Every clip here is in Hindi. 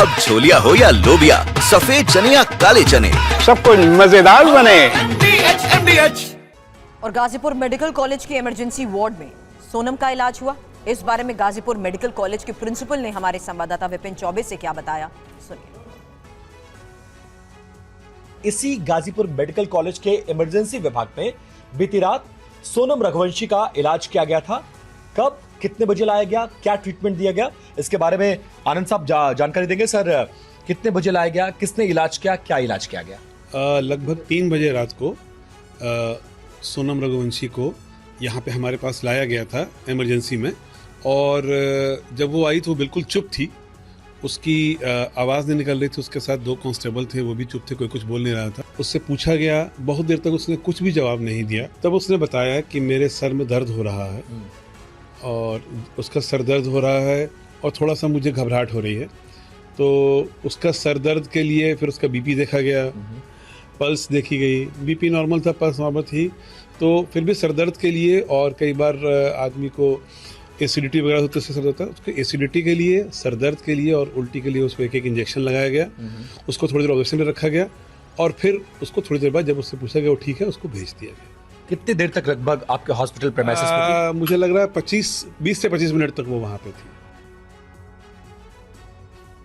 अब छोलिया हो या लोबिया, सफेद चने या काले चने, सब कुछ मजेदार बने। और गाजीपुर मेडिकल कॉलेज के इमरजेंसी वार्ड में सोनम का इलाज हुआ। इस बारे में गाजीपुर मेडिकल कॉलेज के प्रिंसिपल ने हमारे संवाददाता विपिन चौबे से क्या बताया, सुनिए। इसी गाजीपुर मेडिकल कॉलेज के इमरजेंसी विभाग में बीती रात सोनम रघुवंशी का इलाज किया गया था। कब, कितने बजे लाया गया, क्या ट्रीटमेंट दिया गया, इसके बारे में आनंद साहब जानकारी देंगे। सर, कितने बजे लाया गया, किसने इलाज किया, क्या इलाज किया गया? लगभग 3 बजे रात को सोनम रघुवंशी को यहाँ पे हमारे पास लाया गया था इमरजेंसी में। और जब वो आई तो वो बिल्कुल चुप थी, उसकी आवाज़ नहीं निकल रही थी। उसके साथ 2 कांस्टेबल थे, वो भी चुप थे, कोई कुछ बोल नहीं रहा था। उससे पूछा गया, बहुत देर तक उसने कुछ भी जवाब नहीं दिया। तब उसने बताया कि मेरे सर में दर्द हो रहा है और उसका सर दर्द हो रहा है और थोड़ा सा मुझे घबराहट हो रही है। तो उसका सर दर्द के लिए फिर उसका बीपी देखा गया, पल्स देखी गई। बीपी नॉर्मल था, पल्स नॉर्मल थी। तो फिर भी सर दर्द के लिए, और कई बार आदमी को एसिडिटी वगैरह होती है, सर दर्द होता है, उसको एसिडिटी के लिए, सर दर्द के लिए और उल्टी के लिए उसको एक इंजेक्शन लगाया गया। उसको थोड़ी देर ऑब्जर्वेशन में रखा गया और फिर उसको थोड़ी देर बाद जब उससे पूछा गया वो ठीक है, उसको भेज दिया गया। कितनी देर तक लगभग आपके हॉस्पिटल प्रेमाइसेस में थी? मुझे लग रहा है 20 से 25 मिनट तक वो वहाँ पे थी।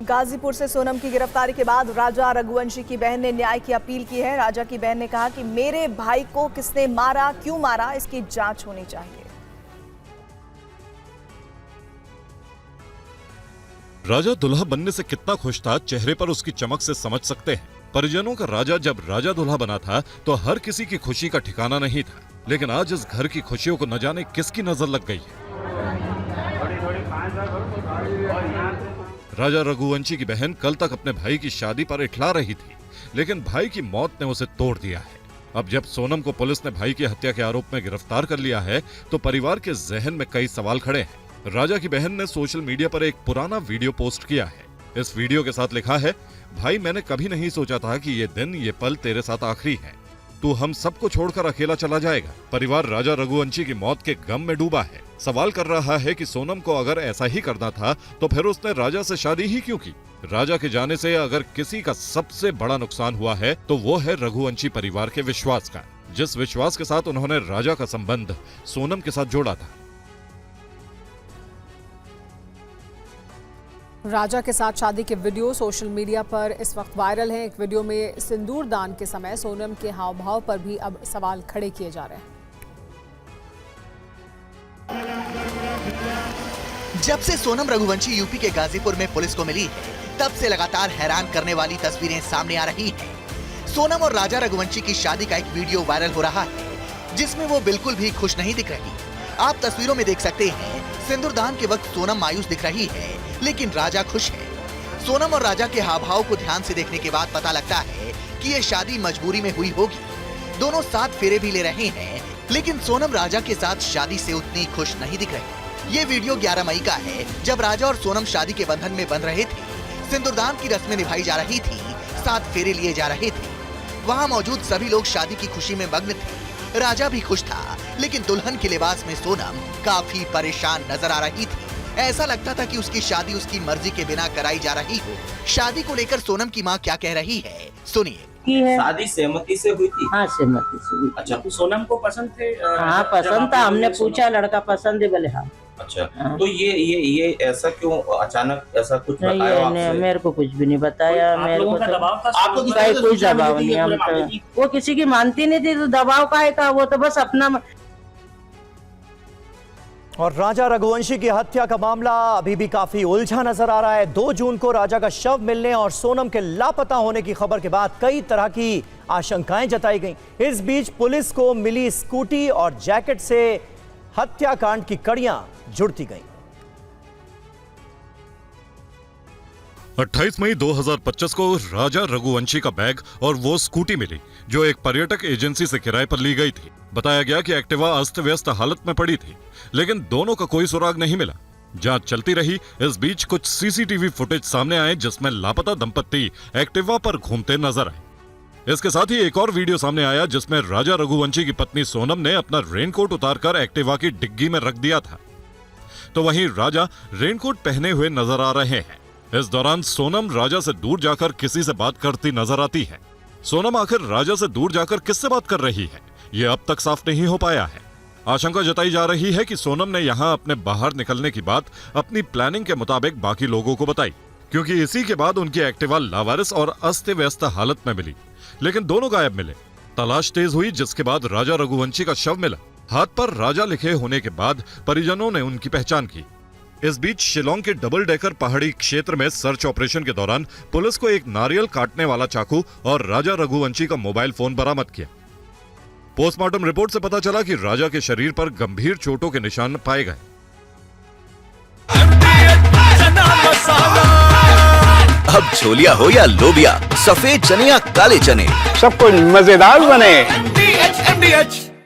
गाजीपुर से सोनम की गिरफ्तारी के बाद राजा रघुवंशी की बहन ने न्याय की अपील की है। राजा की बहन ने कहा कि मेरे भाई को किसने मारा, क्यों मारा, इसकी जांच होनी चाहिए। राजा दुल्हा बनने से कितना खुश था, चेहरे पर उसकी चमक से समझ सकते हैं। परिजनों का राजा जब राजा दुल्हा बना था तो हर किसी की खुशी का ठिकाना नहीं था, लेकिन आज इस घर की खुशियों को न जाने किसकी नजर लग गई है। राजा रघुवंशी की बहन कल तक अपने भाई की शादी पर इठला रही थी, लेकिन भाई की मौत ने उसे तोड़ दिया है। अब जब सोनम को पुलिस ने भाई की हत्या के आरोप में गिरफ्तार कर लिया है तो परिवार के जहन में कई सवाल खड़े हैं। राजा की बहन ने सोशल मीडिया पर एक पुराना वीडियो पोस्ट किया है। इस वीडियो के साथ लिखा है, भाई मैंने कभी नहीं सोचा था कि ये दिन, ये पल तेरे साथ आखिरी है। तू हम सबको छोड़कर अकेला चला जाएगा। परिवार राजा रघुवंशी की मौत के गम में डूबा है। सवाल कर रहा है कि सोनम को अगर ऐसा ही करना था तो फिर उसने राजा से शादी ही क्यों की। राजा के जाने से अगर किसी का सबसे बड़ा नुकसान हुआ है तो वो है रघुवंशी परिवार के विश्वास का, जिस विश्वास के साथ उन्होंने राजा का संबंध सोनम के साथ जोड़ा था। राजा के साथ शादी के वीडियो सोशल मीडिया पर इस वक्त वायरल हैं। एक वीडियो में सिंदूर दान के समय सोनम के हाव भाव पर भी अब सवाल खड़े किए जा रहे हैं। जब से सोनम रघुवंशी यूपी के गाजीपुर में पुलिस को मिली है, तब से लगातार हैरान करने वाली तस्वीरें सामने आ रही हैं। सोनम और राजा रघुवंशी की शादी का एक वीडियो वायरल हो रहा है, जिसमें वो बिल्कुल भी खुश नहीं दिख रही। आप तस्वीरों में देख सकते हैं, सिंदूर दान के वक्त सोनम मायूस दिख रही है, लेकिन राजा खुश है। सोनम और राजा के हाव भाव को ध्यान से देखने के बाद पता लगता है कि ये शादी मजबूरी में हुई होगी। दोनों 7 फेरे भी ले रहे हैं, लेकिन सोनम राजा के साथ शादी से उतनी खुश नहीं दिख रही। ये वीडियो 11 मई का है, जब राजा और सोनम शादी के बंधन में बंध रहे थे। सिंदूरदान की रस्में निभाई जा रही थी, 7 फेरे लिए जा रहे थे। वहाँ मौजूद सभी लोग शादी की खुशी में मग्न थे। राजा भी खुश था, लेकिन दुल्हन के लिबास में सोनम काफी परेशान नजर आ रही थी। ऐसा लगता था कि उसकी शादी उसकी मर्जी के बिना कराई जा रही हो। शादी को लेकर सोनम की मां क्या कह रही है, सुनिए। शादी सहमति से हुई थी? हाँ, सहमति से हुई। अच्छा, तो सोनम को पसंद थे? हाँ, पसंद था। हमने पूछा लड़का पसंद है, बोले हाँ। अच्छा, हाँ। तो ये ऐसा क्यों अचानक ऐसा कुछ बताया आपसे? मेरे को कुछ भी नहीं बताया। मेरे को दबाव था? आपको कोई दबाव नहीं। हम तो वो किसी की मानती नहीं थी, तो दबाव काहे का, वो तो बस अपना। और राजा रघुवंशी की हत्या का मामला अभी भी काफी उलझा नजर आ रहा है। 2 जून को राजा का शव मिलने और सोनम के लापता होने की खबर के बाद कई तरह की आशंकाएं जताई गईं। इस बीच पुलिस को मिली स्कूटी और जैकेट से हत्याकांड की कड़ियां जुड़ती गईं। 28 मई 2025 को राजा रघुवंशी का बैग और वो स्कूटी मिली, जो एक पर्यटक एजेंसी से किराए पर ली गई थी। बताया गया कि एक्टिवा अस्त व्यस्त हालत में पड़ी थी, लेकिन दोनों का कोई सुराग नहीं मिला। जांच चलती रही। इस बीच कुछ सीसीटीवी फुटेज सामने आए, जिसमें लापता दंपत्ति एक्टिवा पर घूमते नजर आए। इसके साथ ही एक और वीडियो सामने आया, जिसमें राजा रघुवंशी की पत्नी सोनम ने अपना रेनकोट उतारकर एक्टिवा की डिग्गी में रख दिया था, तो वहीं राजा रेनकोट पहने हुए नजर आ रहे हैं। इस दौरान सोनम राजा से दूर जाकर किसी से बात करती नजर आती है। सोनम आखिर राजा से दूर जाकर किससे बात कर रही है, यह अब तक साफ नहीं हो पाया है। आशंका जताई जा रही है कि सोनम ने यहां अपने बाहर निकलने की बात अपनी प्लानिंग के मुताबिक बाकी लोगों को बताई, क्योंकि इसी के बाद उनकी एक्टिवा लावारिस और अस्त व्यस्त हालत में मिली, लेकिन दोनों गायब मिले। तलाश तेज हुई, जिसके बाद राजा रघुवंशी का शव मिला। हाथ पर राजा लिखे होने के बाद परिजनों ने उनकी पहचान की। इस बीच शिलोंग के डबल डेकर पहाड़ी क्षेत्र में सर्च ऑपरेशन के दौरान पुलिस को एक नारियल काटने वाला चाकू और राजा रघुवंशी का मोबाइल फोन बरामद किया। पोस्टमार्टम रिपोर्ट से पता चला कि राजा के शरीर पर गंभीर चोटों के निशान पाए गए। अब छोलिया हो या लोबिया, सफेद चने या काले चने, सबको मजेदार बने।